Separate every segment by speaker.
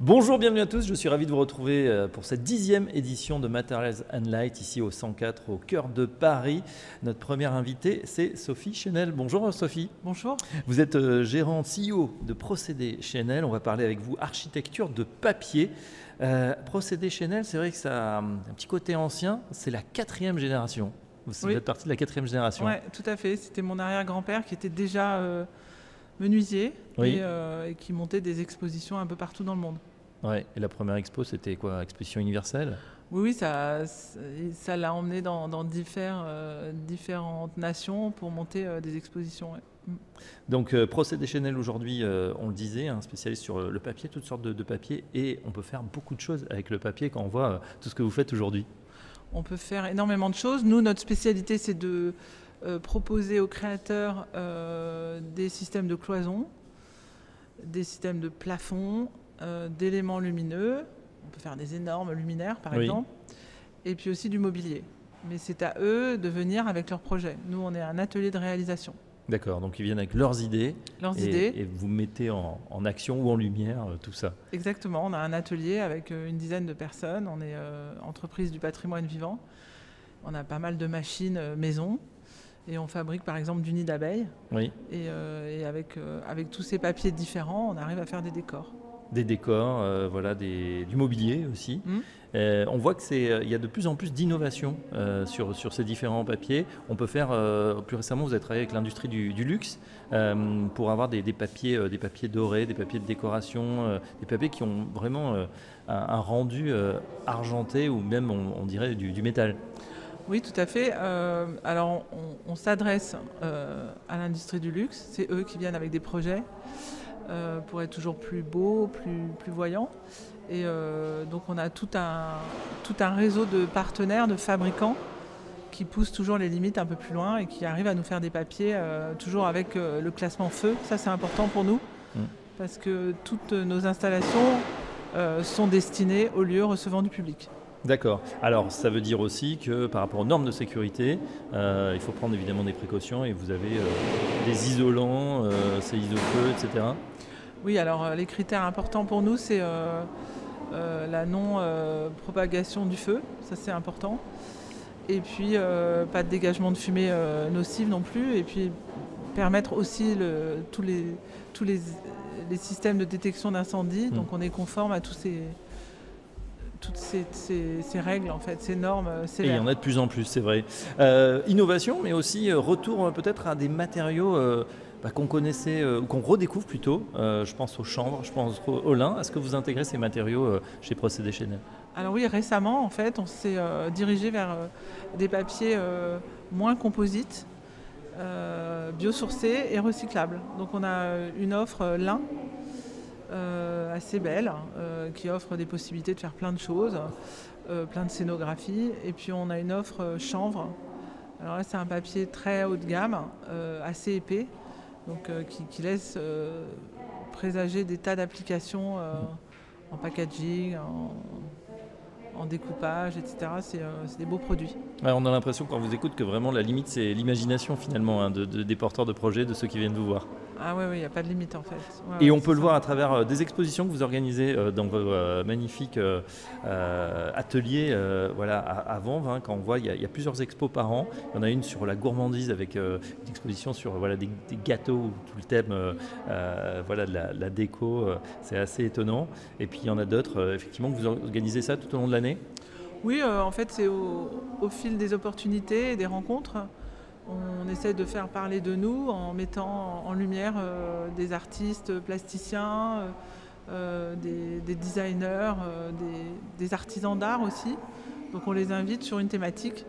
Speaker 1: Bonjour, bienvenue à tous, je suis ravi de vous retrouver pour cette 10e édition de Materials and Light ici au 104 au cœur de Paris. Notre première invitée c'est Sophie Chenel. Bonjour Sophie.
Speaker 2: Bonjour.
Speaker 1: Vous êtes gérante CEO de Procédés Chenel, on va parler avec vous architecture de papier. Procédés Chenel, c'est vrai que ça a un petit côté ancien, c'est la 4e génération. Vous faites partie de la 4e génération.
Speaker 2: Oui, tout à fait, c'était mon arrière-grand-père qui était déjà menuisier et qui montait des expositions un peu partout dans le monde.
Speaker 1: Ouais. Et la première expo, c'était quoi? Exposition universelle?
Speaker 2: Oui, ça l'a emmené dans différentes nations pour monter des expositions. Ouais.
Speaker 1: Donc Procédés Chenel aujourd'hui, on le disait, un spécialiste sur le papier, toutes sortes de papiers, et on peut faire beaucoup de choses avec le papier quand on voit tout ce que vous faites aujourd'hui.
Speaker 2: On peut faire énormément de choses. Nous, notre spécialité, c'est de proposer aux créateurs des systèmes de cloison, des systèmes de plafond, d'éléments lumineux. On peut faire des énormes luminaires, par exemple, et puis aussi du mobilier. Mais c'est à eux de venir avec leurs projets. Nous, on est un atelier de réalisation.
Speaker 1: D'accord, donc ils viennent avec leurs idées, et vous mettez en action ou en lumière tout ça.
Speaker 2: Exactement, on a un atelier avec une dizaine de personnes. On est entreprise du patrimoine vivant. On a pas mal de machines maison. Et on fabrique par exemple du nid d'abeilles. Oui. Et avec tous ces papiers différents, on arrive à faire des décors.
Speaker 1: Des décors, du mobilier aussi. On voit qu'il y a de plus en plus d'innovation sur ces différents papiers. On peut faire, plus récemment, vous avez travaillé avec l'industrie du luxe pour avoir des papiers dorés, des papiers de décoration, des papiers qui ont vraiment un rendu argenté ou même, on dirait, du métal.
Speaker 2: Oui, tout à fait. Alors, on s'adresse à l'industrie du luxe. C'est eux qui viennent avec des projets pour être toujours plus beaux, plus voyants. Et donc, on a tout un réseau de partenaires, de fabricants qui poussent toujours les limites un peu plus loin et qui arrivent à nous faire des papiers toujours avec le classement feu. Ça, c'est important pour nous parce que toutes nos installations sont destinées aux lieux recevant du public.
Speaker 1: D'accord. Alors, ça veut dire aussi que par rapport aux normes de sécurité, il faut prendre évidemment des précautions et vous avez des isolants, ces isofeux, etc.
Speaker 2: Oui, alors les critères importants pour nous, c'est la non-propagation du feu, ça c'est important. Et puis, pas de dégagement de fumée nocive non plus. Et puis, permettre aussi tous les systèmes de détection d'incendie. Donc, on est conforme à toutes ces règles, en fait, ces normes sévères.
Speaker 1: Et il y en a de plus en plus, c'est vrai. Innovation, mais aussi retour peut-être à des matériaux qu'on connaissait, ou qu'on redécouvre plutôt. Je pense au chanvre, je pense au lin. Est-ce que vous intégrez ces matériaux chez Procédés Chenel?
Speaker 2: Alors oui, récemment, en fait, on s'est dirigé vers des papiers moins composites, biosourcés et recyclables. Donc on a une offre lin, assez belle, qui offre des possibilités de faire plein de choses, plein de scénographies. Et puis on a une offre chanvre. Alors là, c'est un papier très haut de gamme, assez épais, donc qui laisse présager des tas d'applications en packaging, en découpage, etc. C'est des beaux produits.
Speaker 1: Ouais, on a l'impression quand on vous écoute que vraiment la limite c'est l'imagination finalement des porteurs de projets, de ceux qui viennent vous voir.
Speaker 2: Ah oui, il n'y a pas de limite en fait.
Speaker 1: Et on peut le voir à travers des expositions que vous organisez dans vos magnifiques ateliers à Vanves. Quand on voit, il y a plusieurs expos par an. Il y en a une sur la gourmandise avec une exposition sur des gâteaux, tout le thème de la déco. C'est assez étonnant. Et puis il y en a d'autres, effectivement, que vous organisez ça tout au long de l'année.
Speaker 2: Oui, en fait, c'est au fil des opportunités et des rencontres. On essaie de faire parler de nous en mettant en lumière des artistes plasticiens, des designers, des artisans d'art aussi. Donc on les invite sur une thématique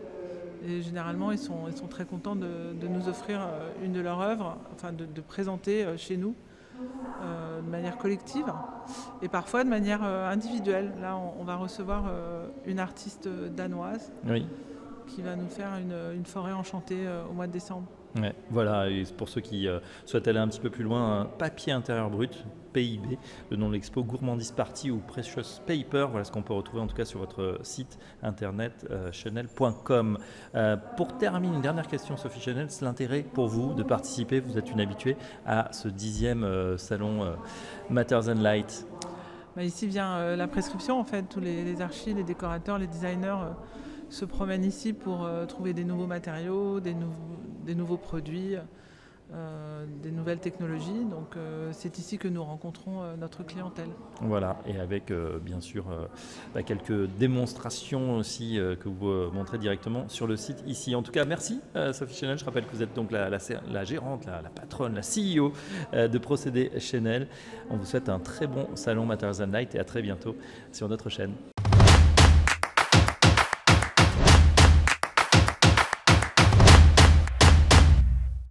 Speaker 2: et généralement ils sont très contents de nous offrir une de leurs œuvres, enfin de présenter chez nous de manière collective et parfois de manière individuelle. Là on va recevoir une artiste danoise. Oui. Qui va nous faire une forêt enchantée au mois de décembre.
Speaker 1: Ouais, voilà, et pour ceux qui souhaitent aller un petit peu plus loin, papier intérieur brut, PIB, le nom de l'expo Gourmandise Party ou Precious Paper, voilà ce qu'on peut retrouver en tout cas sur votre site internet chenel.com. Pour terminer, une dernière question Sophie Chenel, c'est l'intérêt pour vous de participer, vous êtes une habituée à ce 10e salon Materials and Light.
Speaker 2: Ici vient la prescription en fait. Tous les archis, les décorateurs, les designers se promènent ici pour trouver des nouveaux matériaux, des nouveaux produits, des nouvelles technologies. Donc c'est ici que nous rencontrons notre clientèle.
Speaker 1: Voilà, et avec bien sûr quelques démonstrations aussi que vous montrez directement sur le site ici. En tout cas, merci Sophie Chenel. Je rappelle que vous êtes donc la gérante, la patronne, la CEO de Procédés Chenel. On vous souhaite un très bon salon Materials and Light et à très bientôt sur notre chaîne.